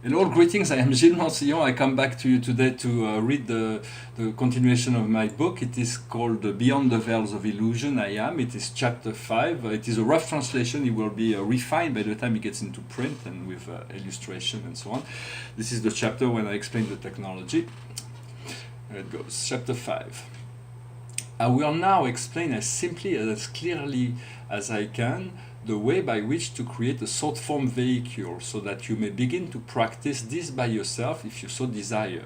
Hello, greetings. I am Gilles Mansillon. I come back to you today to read the continuation of my book. It is called Beyond the Veils of Illusion. I am. It is chapter 5. It is a rough translation. It will be refined by the time it gets into print and with illustration and so on. This is the chapter when I explain the technology. Here it goes. Chapter 5. I will now explain as simply and as clearly as I can the way by which to create a thought-form vehicle so that you may begin to practice this by yourself if you so desire.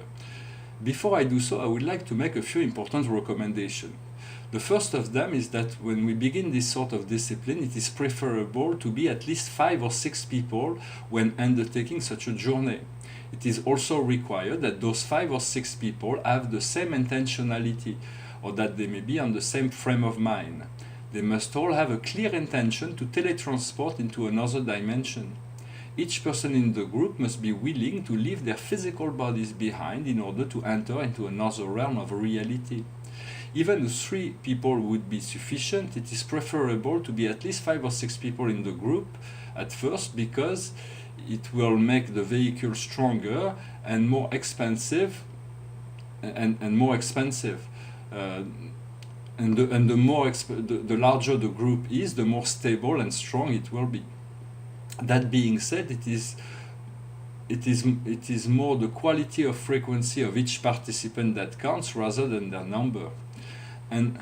Before I do so, I would like to make a few important recommendations. The first of them is that when we begin this sort of discipline, it is preferable to be at least 5 or 6 people when undertaking such a journey. It is also required that those 5 or 6 people have the same intentionality, or that they may be on the same frame of mind. They must all have a clear intention to teletransport into another dimension. Each person in the group must be willing to leave their physical bodies behind in order to enter into another realm of reality. Even if 3 people would be sufficient, it is preferable to be at least 5 or 6 people in the group at first, because it will make the vehicle stronger and more expensive and more expensive. And the larger the group is, the more stable and strong it will be. That being said, it is more the quality of frequency of each participant that counts rather than their number. And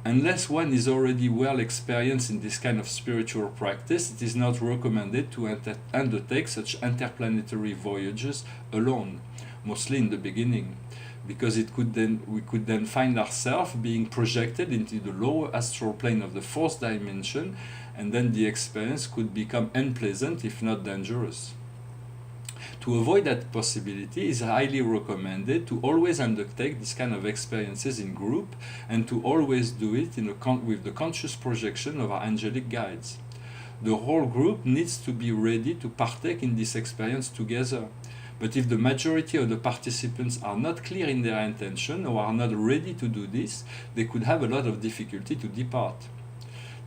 unless one is already well experienced in this kind of spiritual practice, it is not recommended to undertake such interplanetary voyages alone, mostly in the beginning, because we could then find ourselves being projected into the lower astral plane of the fourth dimension, and then the experience could become unpleasant if not dangerous. To avoid that possibility, it is highly recommended to always undertake this kind of experiences in group, and to always do it with the conscious projection of our angelic guides. The whole group needs to be ready to partake in this experience together. But if the majority of the participants are not clear in their intention or are not ready to do this, they could have a lot of difficulty to depart.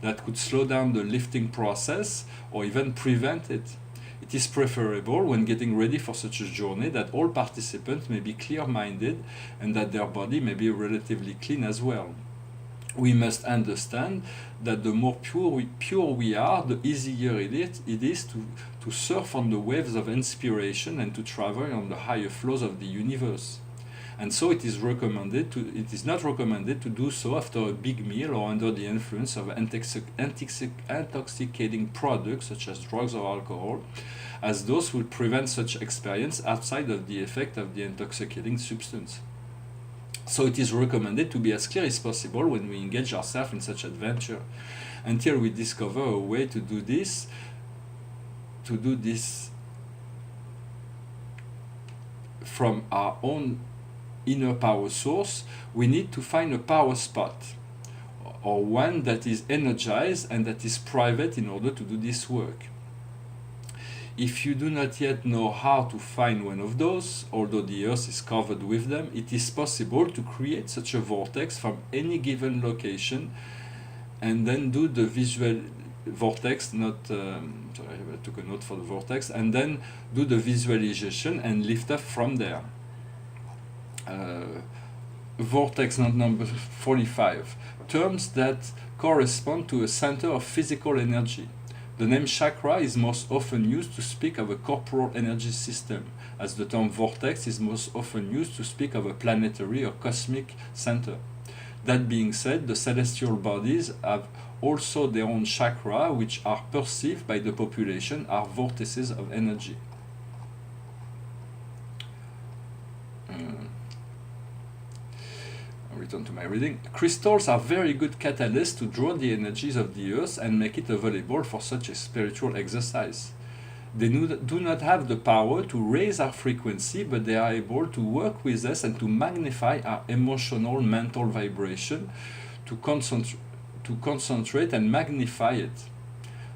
That could slow down the lifting process or even prevent it. It is preferable, when getting ready for such a journey, that all participants may be clear-minded and that their body may be relatively clean as well. We must understand that the more pure we are, the easier it is to surf on the waves of inspiration and to travel on the higher flows of the universe. And so it is not recommended to do so after a big meal or under the influence of intoxicating products such as drugs or alcohol, as those will prevent such experience outside of the effect of the intoxicating substance. So it is recommended to be as clear as possible when we engage ourselves in such adventure, until we discover a way to do this from our own inner power source. We need to find a power spot, or one that is energized and that is private, in order to do this work. If you do not yet know how to find one of those, although the Earth is covered with them, it is possible to create such a vortex from any given location, and then do the visual vortex, sorry, I took a note for the vortex, and then do the visualization and lift up from there. Vortex number 45. Terms that correspond to a center of physical energy. The name chakra is most often used to speak of a corporal energy system, as the term vortex is most often used to speak of a planetary or cosmic center. That being said, the celestial bodies have also their own chakra, which are perceived by the population as vortices of energy. I'll return to my reading. Crystals are very good catalysts to draw the energies of the earth and make it available for such a spiritual exercise. They do not have the power to raise our frequency, but they are able to work with us and to magnify our emotional, mental vibration, to concentrate and magnify it.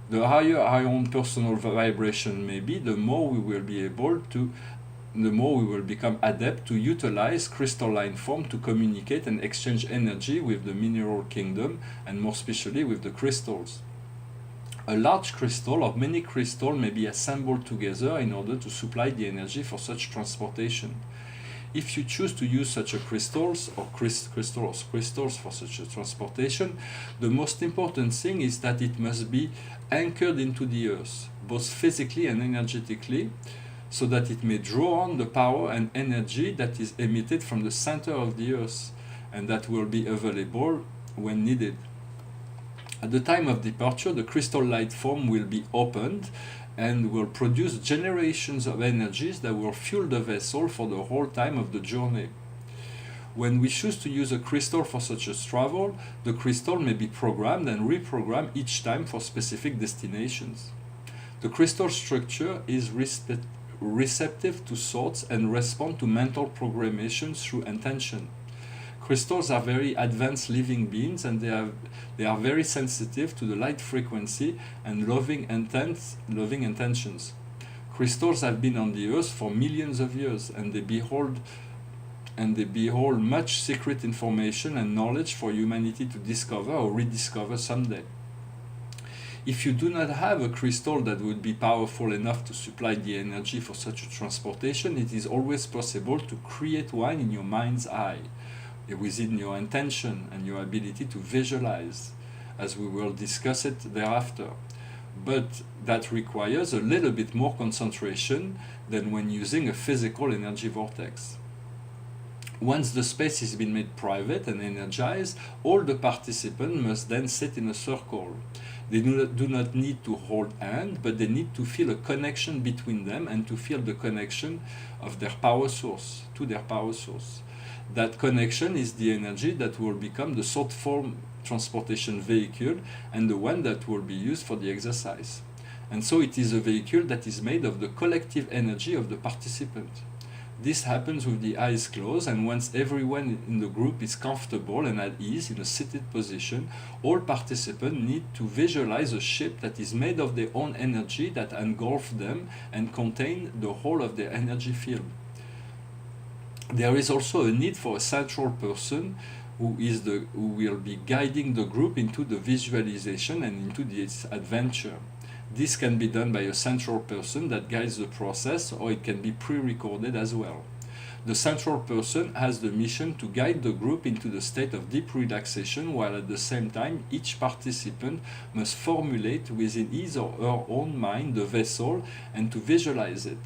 The higher our own personal vibration may be, the more we will become adept to utilize crystalline form to communicate and exchange energy with the mineral kingdom, and more especially with the crystals. A large crystal or many crystals may be assembled together in order to supply the energy for such transportation. If you choose to use such a crystals for such a transportation, the most important thing is that it must be anchored into the earth, both physically and energetically, so that it may draw on the power and energy that is emitted from the center of the earth, and that will be available when needed. At the time of departure, the crystal light form will be opened and will produce generations of energies that will fuel the vessel for the whole time of the journey. When we choose to use a crystal for such a travel, the crystal may be programmed and reprogrammed each time for specific destinations. The crystal structure is receptive to thoughts and respond to mental programmation through intention. Crystals are very advanced living beings, and they are very sensitive to the light frequency and loving intentions. Crystals have been on the earth for millions of years, and they behold much secret information and knowledge for humanity to discover or rediscover someday. If you do not have a crystal that would be powerful enough to supply the energy for such a transportation, it is always possible to create one in your mind's eye, within your intention and your ability to visualize, as we will discuss it thereafter. But that requires a little bit more concentration than when using a physical energy vortex. Once the space has been made private and energized, all the participants must then sit in a circle. They do not need to hold hands, but they need to feel a connection between them and to feel the connection of their power source, to their power source. That connection is the energy that will become the thought form transportation vehicle and the one that will be used for the exercise. And so it is a vehicle that is made of the collective energy of the participant. This happens with the eyes closed, and once everyone in the group is comfortable and at ease in a seated position, all participants need to visualize a ship that is made of their own energy that engulfs them and contains the whole of their energy field. There is also a need for a central person who will be guiding the group into the visualization and into this adventure. This can be done by a central person that guides the process, or it can be pre-recorded as well. The central person has the mission to guide the group into the state of deep relaxation, while at the same time each participant must formulate within his or her own mind the vessel and to visualize it.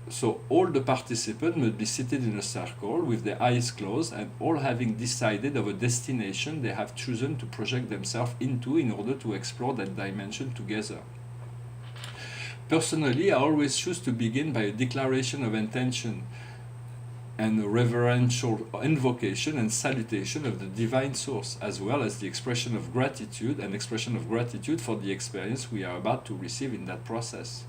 So all the participants must be seated in a circle with their eyes closed, and all having decided of a destination they have chosen to project themselves into in order to explore that dimension together. Personally, I always choose to begin by a declaration of intention and a reverential invocation and salutation of the divine source, as well as the expression of gratitude for the experience we are about to receive in that process.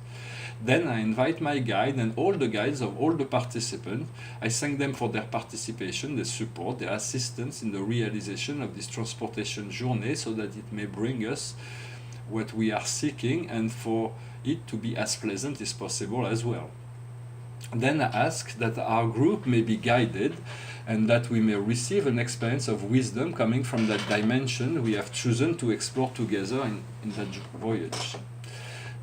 Then I invite my guide and all the guides of all the participants. I thank them for their participation, their support, their assistance in the realization of this transportation journey, so that it may bring us what we are seeking and for it to be as pleasant as possible as well. Then I ask that our group may be guided and that we may receive an experience of wisdom coming from that dimension we have chosen to explore together in that voyage.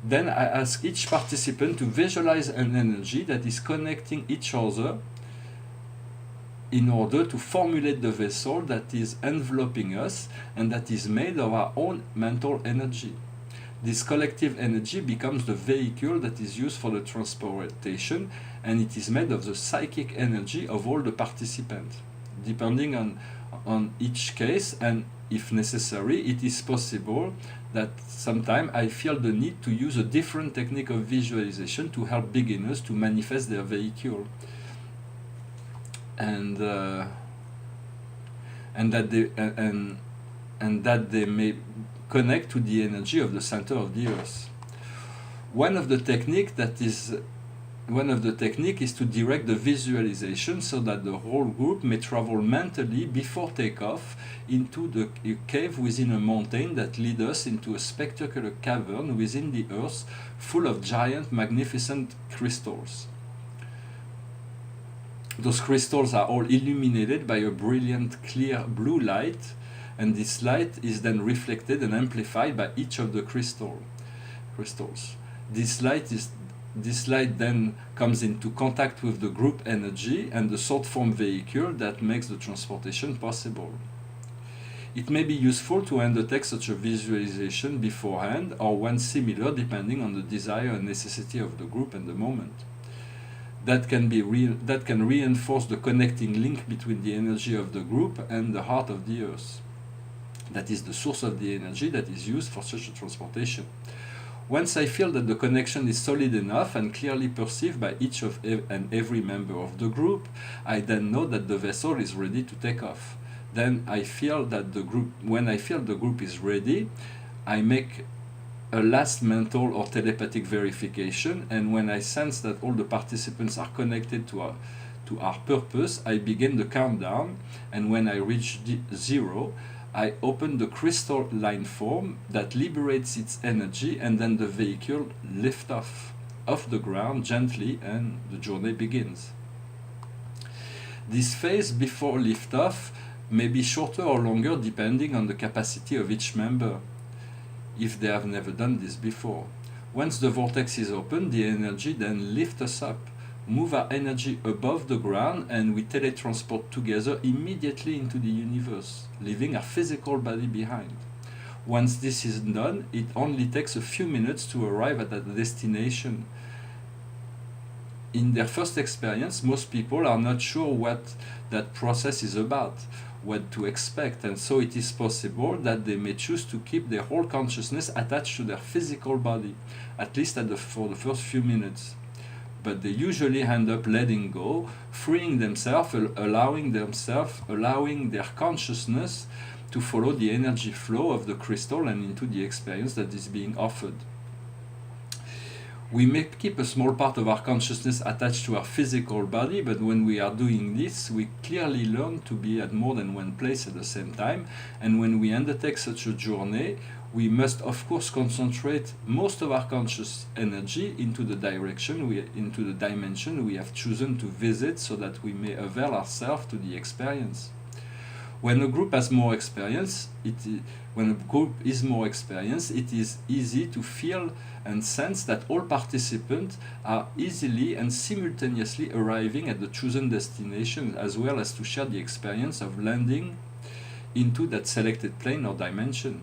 Then I ask each participant to visualize an energy that is connecting each other in order to formulate the vessel that is enveloping us and that is made of our own mental energy. This collective energy becomes the vehicle that is used for the transportation, and it is made of the psychic energy of all the participants. Depending on each case, and if necessary, it is possible that sometimes I feel the need to use a different technique of visualization to help beginners to manifest their vehicle, and that they may connect to the energy of the center of the earth. One of the technique is to direct the visualization so that the whole group may travel mentally before takeoff into a cave within a mountain that leads us into a spectacular cavern within the earth full of giant, magnificent crystals. Those crystals are all illuminated by a brilliant, clear blue light, and this light is then reflected and amplified by each of the crystals. This light then comes into contact with the group energy and the thought form vehicle that makes the transportation possible. It may be useful to undertake such a visualization beforehand or when similar, depending on the desire and necessity of the group and the moment. That can reinforce the connecting link between the energy of the group and the heart of the earth. That is the source of the energy that is used for such a transportation. Once I feel that the connection is solid enough and clearly perceived by each and every member of the group, I then know that the vessel is ready to take off. Then when I feel the group is ready, I make a last mental or telepathic verification, and when I sense that all the participants are connected to our purpose, I begin the countdown, and when I reach 0, I open the crystal line form that liberates its energy, and then the vehicle lifts off the ground gently, and the journey begins. This phase before liftoff may be shorter or longer depending on the capacity of each member, if they have never done this before. Once the vortex is open, the energy then lifts us up, move our energy above the ground, and we teletransport together immediately into the universe, leaving our physical body behind. Once this is done, it only takes a few minutes to arrive at that destination. In their first experience, most people are not sure what that process is about, what to expect, and so it is possible that they may choose to keep their whole consciousness attached to their physical body, at least for the first few minutes. But they usually end up letting go, freeing themselves, allowing their consciousness to follow the energy flow of the crystal and into the experience that is being offered. We may keep a small part of our consciousness attached to our physical body, but when we are doing this, we clearly learn to be at more than one place at the same time, and when we undertake such a journey, we must of course concentrate most of our conscious energy into the dimension we have chosen to visit, so that we may avail ourselves to the experience. When a group is more experienced, it is easy to feel and sense that all participants are easily and simultaneously arriving at the chosen destination, as well as to share the experience of landing into that selected plane or dimension.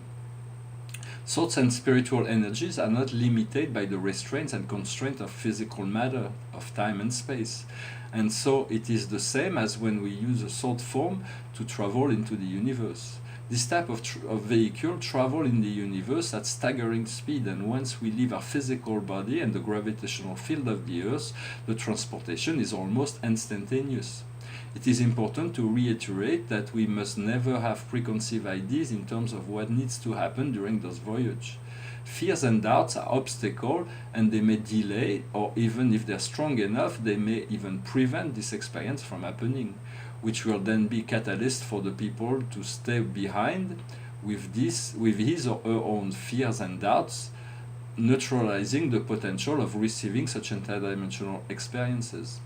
Thoughts and spiritual energies are not limited by the restraints and constraints of physical matter, of time and space. And so it is the same as when we use a thought form to travel into the universe. This type of vehicle travel in the universe at staggering speed, and once we leave our physical body and the gravitational field of the Earth, the transportation is almost instantaneous. It is important to reiterate that we must never have preconceived ideas in terms of what needs to happen during this voyage. Fears and doubts are obstacles, and they may delay, or even if they're strong enough, they may even prevent this experience from happening, which will then be catalyst for the people to stay behind with his or her own fears and doubts, neutralizing the potential of receiving such interdimensional experiences.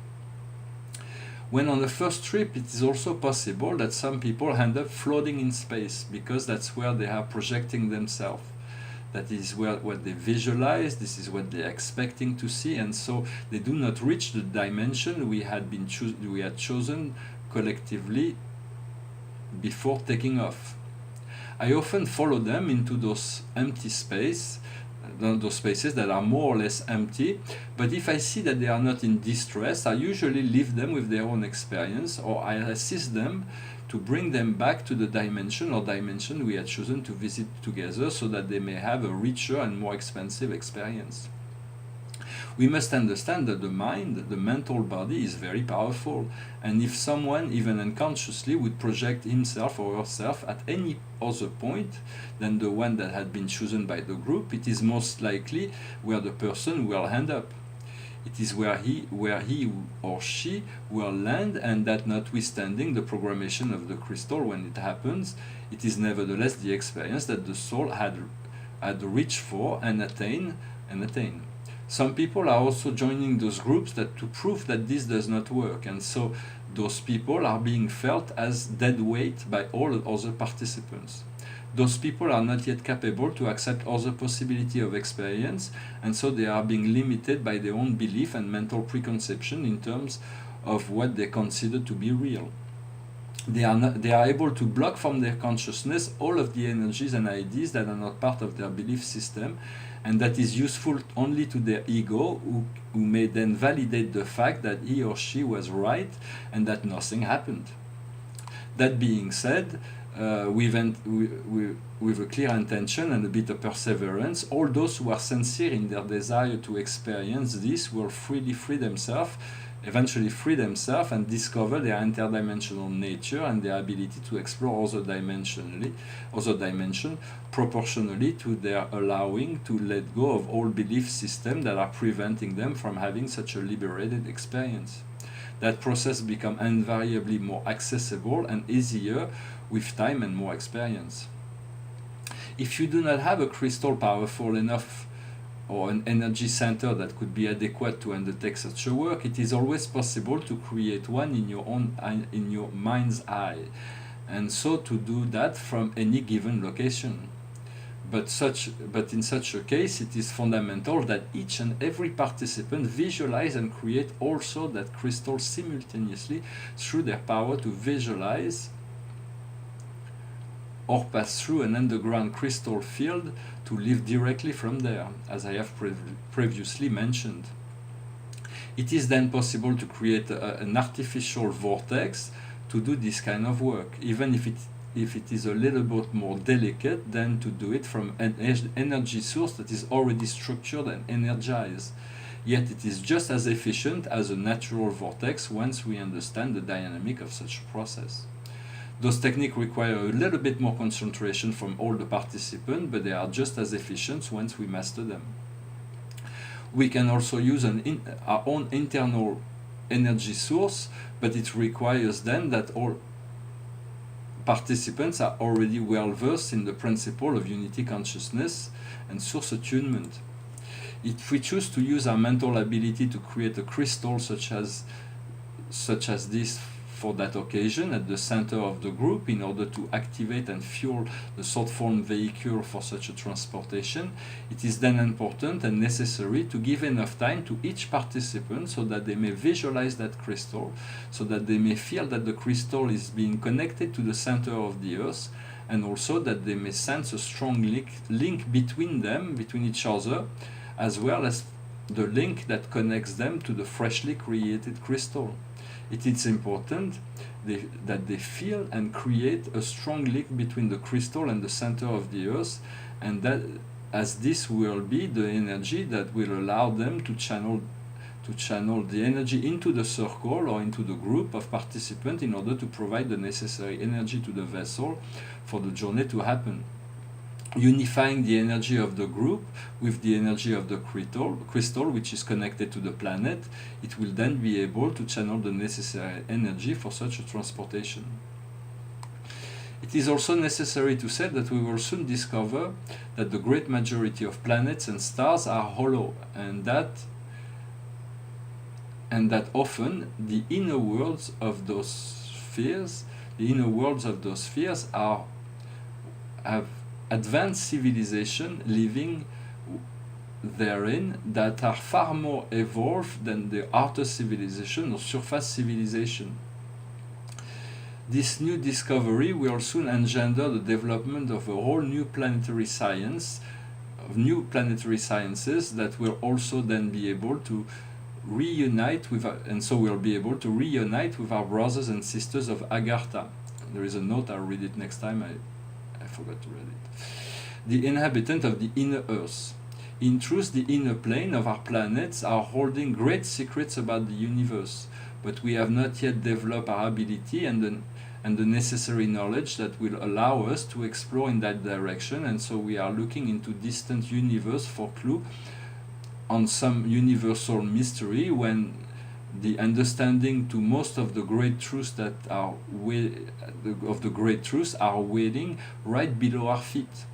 When on the first trip, it is also possible that some people end up floating in space, because that's where they are projecting themselves. That is what they visualize, this is what they are expecting to see, and so they do not reach the dimension we had chosen collectively before taking off. I often follow them into those spaces that are more or less empty, but if I see that they are not in distress, I usually leave them with their own experience, or I assist them to bring them back to the dimension we had chosen to visit together, so that they may have a richer and more expansive experience. We must understand that the mental body is very powerful, and if someone, even unconsciously, would project himself or herself at any other point than the one that had been chosen by the group, it is most likely where the person will end up. It is where he or she will land, and that notwithstanding the programmation of the crystal when it happens, it is nevertheless the experience that the soul had reached for and attained. Some people are also joining those groups to prove that this does not work, and so Those people are being felt as dead weight by all other participants. Those people are not yet capable to accept other possibility of experience, and so they are being limited by their own belief and mental preconception in terms of what they consider to be real. They are able to block from their consciousness all of the energies and ideas that are not part of their belief system, and that is useful only to their ego, who may then validate the fact that he or she was right and that nothing happened. That being said, with a clear intention and a bit of perseverance, all those who are sincere in their desire to experience this will eventually free themselves and discover their interdimensional nature and their ability to explore other dimension proportionally to their allowing to let go of all belief systems that are preventing them from having such a liberated experience. That process becomes invariably more accessible and easier with time and more experience. If you do not have a crystal powerful enough or an energy center that could be adequate to undertake such a work, it is always possible to create one in your mind's eye, and so to do that from any given location. But in such a case, it is fundamental that each and every participant visualize and create also that crystal simultaneously through their power to visualize or pass through an underground crystal field to live directly from there, as I have previously mentioned. It is then possible to create an artificial vortex to do this kind of work, even if it is a little bit more delicate than to do it from an energy source that is already structured and energized. Yet it is just as efficient as a natural vortex once we understand the dynamic of such a process. Those techniques require a little bit more concentration from all the participants, but they are just as efficient once we master them. We can also use our own internal energy source, but it requires then that all participants are already well versed in the principle of unity consciousness and source attunement. If we choose to use our mental ability to create a crystal such as this for that occasion at the center of the group in order to activate and fuel the thought form vehicle for such a transportation, it is then important and necessary to give enough time to each participant so that they may visualize that crystal, so that they may feel that the crystal is being connected to the center of the earth, and also that they may sense a strong link between each other, as well as the link that connects them to the freshly created crystal. It is important that they feel and create a strong link between the crystal and the center of the earth, and that as this will be the energy that will allow them to channel the energy into the circle or into the group of participants in order to provide the necessary energy to the vessel for the journey to happen. Unifying the energy of the group with the energy of the crystal, which is connected to the planet, it will then be able to channel the necessary energy for such a transportation. It is also necessary to say that we will soon discover that the great majority of planets and stars are hollow, and that often the inner worlds of those spheres have advanced civilization living therein that are far more evolved than the outer civilization or surface civilization. This new discovery will soon engender the development of a whole new planetary sciences that will also then be able to reunite with our brothers and sisters of Agartha. There is a note, I'll read it next time, I forgot to read it. The inhabitant of the inner earth. In truth, the inner plane of our planets are holding great secrets about the universe, but we have not yet developed our ability and the necessary knowledge that will allow us to explore in that direction, and so we are looking into distant universe for clue on some universal mystery, when the understanding to most of the great truths are waiting right below our feet.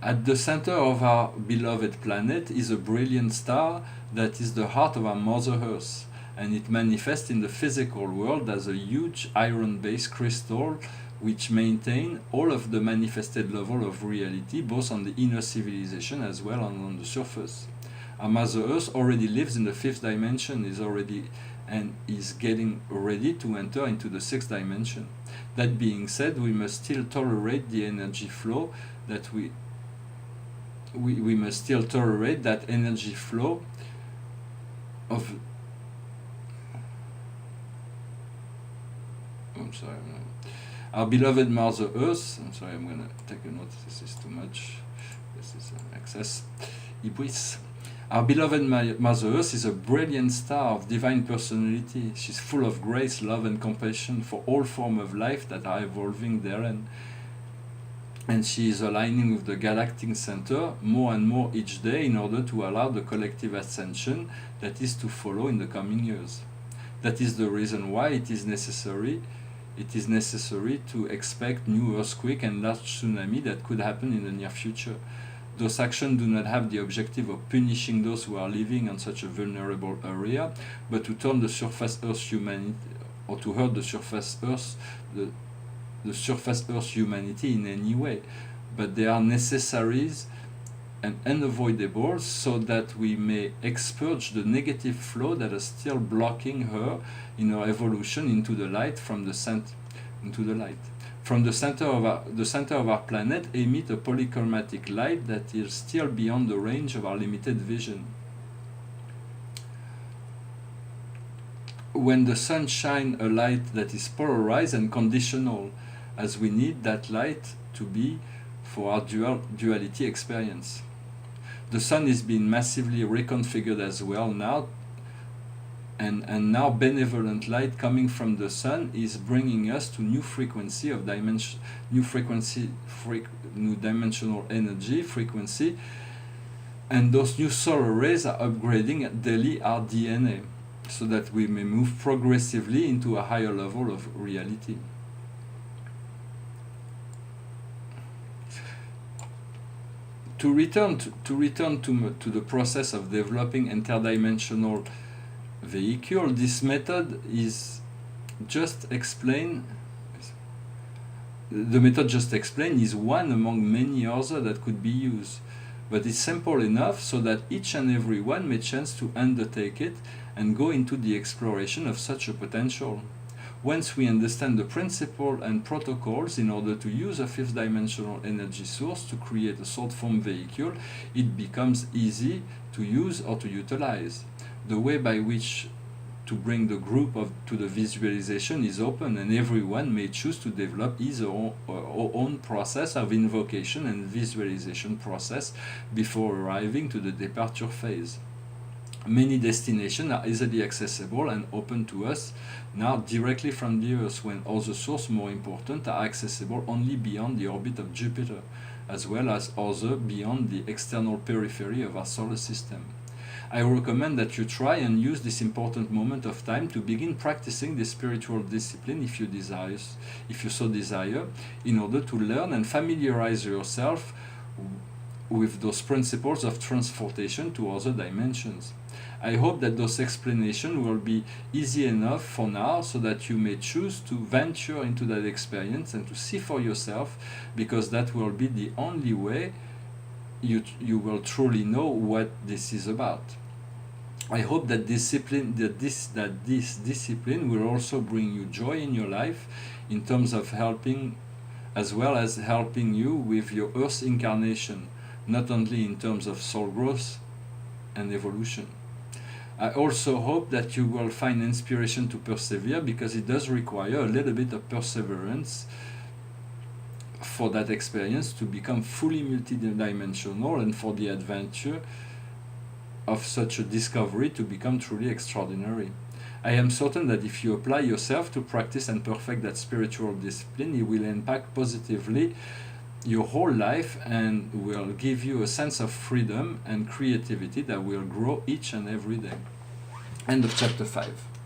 At the center of our beloved planet is a brilliant star that is the heart of our Mother Earth, and it manifests in the physical world as a huge iron-based crystal which maintain all of the manifested level of reality, both on the inner civilization as well as on the surface. Our Mother Earth already lives in the fifth dimension, is getting ready to enter into the sixth dimension. That being said, we must still tolerate the energy flow that we must still tolerate that energy flow of our beloved Mother Earth. I'm sorry, I'm going to take a note. This is too much. This is excess. Ibris. Our beloved Mother Earth is a brilliant star of divine personality. She's full of grace, love, and compassion for all forms of life that are evolving therein. And she is aligning with the galactic center more and more each day in order to allow the collective ascension that is to follow in the coming years. That is the reason why it is necessary to expect new earthquake and large tsunami that could happen in the near future. Those actions do not have the objective of punishing those who are living on such a vulnerable area, but to turn the surface Earth humanity, or to hurt the surface Earth, the surface Earth humanity in any way. But they are necessaries and unavoidable so that we may expurge the negative flow that is still blocking her in her evolution into the light from the center. From the center of our planet emit a polychromatic light that is still beyond the range of our limited vision. When the sun shines a light that is polarized and conditional, as we need that light to be for our duality experience. The sun is being massively reconfigured as well now, and now benevolent light coming from the sun is bringing us to new frequency of new dimensional energy frequency, and those new solar rays are upgrading daily our DNA so that we may move progressively into a higher level of reality. To return to the process of developing interdimensional vehicle, this method is just explained. The method just explained is one among many others that could be used, but it's simple enough so that each and every one may chance to undertake it and go into the exploration of such a potential. Once we understand the principle and protocols in order to use a fifth dimensional energy source to create a thought form vehicle, it becomes easy to use or to utilize. The way by which to bring the group to the visualization is open, and everyone may choose to develop his or her own process of invocation and visualization process before arriving to the departure phase. Many destinations are easily accessible and open to us now directly from the Earth, when other sources more important are accessible only beyond the orbit of Jupiter, as well as other beyond the external periphery of our solar system. I recommend that you try and use this important moment of time to begin practicing this spiritual discipline if you so desire, in order to learn and familiarize yourself with those principles of transportation to other dimensions. I hope that those explanations will be easy enough for now so that you may choose to venture into that experience and to see for yourself, because that will be the only way you will truly know what this is about. I hope that this discipline will also bring you joy in your life in terms of helping, as well as helping you with your Earth incarnation, not only in terms of soul growth and evolution. I also hope that you will find inspiration to persevere, because it does require a little bit of perseverance for that experience to become fully multidimensional, and for the adventure of such a discovery to become truly extraordinary. I am certain that if you apply yourself to practice and perfect that spiritual discipline, it will impact positively your whole life and will give you a sense of freedom and creativity that will grow each and every day. End of chapter 5.